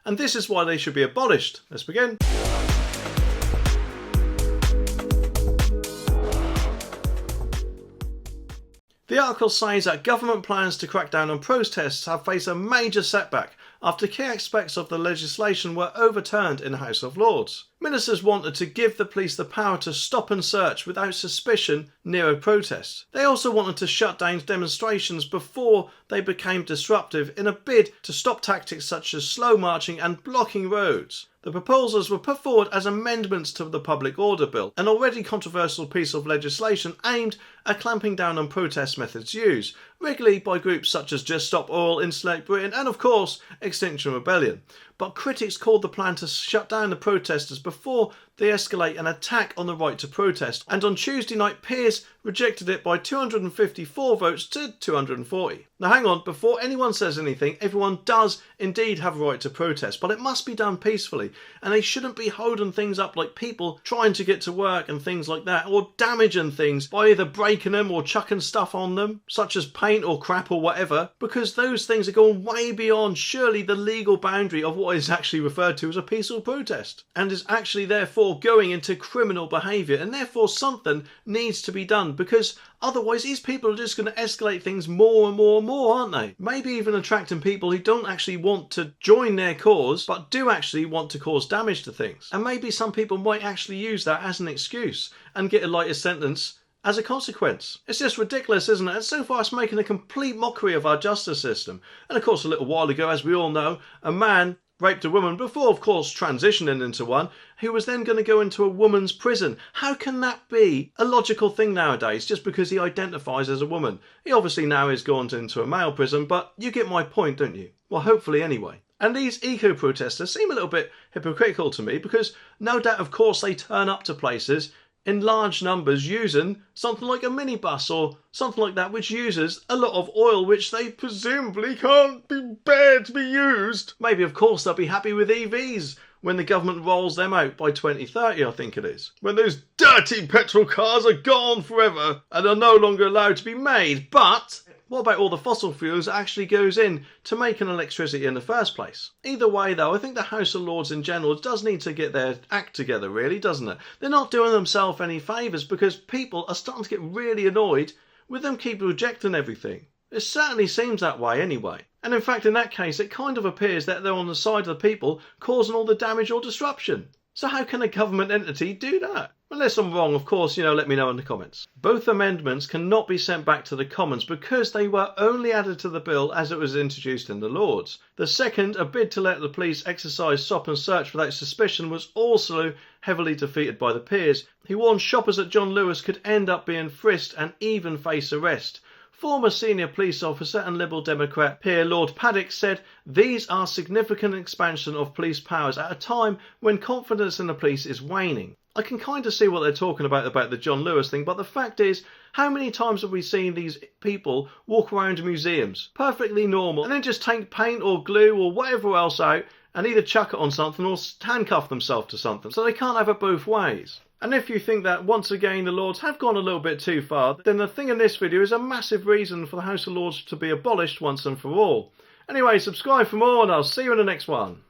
and this is why they should be abolished. Let's begin. The article says that government plans to crack down on protests have faced a major setback after key aspects of the legislation were overturned in the House of Lords. Ministers wanted to give the police the power to stop and search without suspicion near a protest. They also wanted to shut down demonstrations before they became disruptive in a bid to stop tactics such as slow marching and blocking roads. The proposals were put forward as amendments to the Public Order Bill, an already controversial piece of legislation aimed at clamping down on protest methods used regularly by groups such as Just Stop Oil, Insulate Britain and of course Extinction Rebellion. But critics called the plan to shut down the protesters before they escalate an attack on the right to protest, and on Tuesday night peers rejected it by 254 votes to 240. Now hang on, before anyone says anything, everyone does indeed have a right to protest, but it must be done peacefully, and they shouldn't be holding things up like people trying to get to work and things like that, or damaging things by either breaking them or chucking stuff on them, such as paint or crap or whatever, because those things are going way beyond surely the legal boundary of what is actually referred to as a peaceful protest, and is actually therefore going into criminal behaviour, and therefore something needs to be done, because otherwise these people are just going to escalate things more and more and more, aren't they? Maybe even attracting people who don't actually want to join their cause but do actually want to cause damage to things, and maybe some people might actually use that as an excuse and get a lighter sentence as a consequence. It's just ridiculous, isn't it? And so far it's making a complete mockery of our justice system. And of course a little while ago, as we all know, a man raped a woman before of course transitioning into one, who was then going to go into a woman's prison. How can that be a logical thing nowadays just because he identifies as a woman? He obviously now is gone into a male prison, but you get my point, don't you? Well, hopefully anyway. And these eco-protesters seem a little bit hypocritical to me, because no doubt of course they turn up to places in large numbers using something like a minibus or something like that, which uses a lot of oil which they presumably can't be bear to be used. Maybe of course they'll be happy with EVs when the government rolls them out by 2030, I think it is. When those dirty petrol cars are gone forever and are no longer allowed to be made. But what about all the fossil fuels that actually goes in to making electricity in the first place? Either way though, I think the House of Lords in general does need to get their act together, really, doesn't it? They're not doing themselves any favours, because people are starting to get really annoyed with them keep rejecting everything. It certainly seems that way anyway. And in fact in that case it kind of appears that they're on the side of the people causing all the damage or disruption. So how can a government entity do that? Unless I'm wrong, of course, let me know in the comments. Both amendments cannot be sent back to the Commons because they were only added to the bill as it was introduced in the Lords. The second, a bid to let the police exercise stop and search without suspicion, was also heavily defeated by the peers, who warned shoppers that John Lewis could end up being frisked and even face arrest. Former senior police officer and Liberal Democrat peer Lord Paddock said these are significant expansion of police powers at a time when confidence in the police is waning. I can kind of see what they're talking about the John Lewis thing, but the fact is, how many times have we seen these people walk around museums, perfectly normal, and then just take paint or glue or whatever else out and either chuck it on something or handcuff themselves to something, so they can't have it both ways. And if you think that once again the Lords have gone a little bit too far, then the thing in this video is a massive reason for the House of Lords to be abolished once and for all. Anyway, subscribe for more and I'll see you in the next one.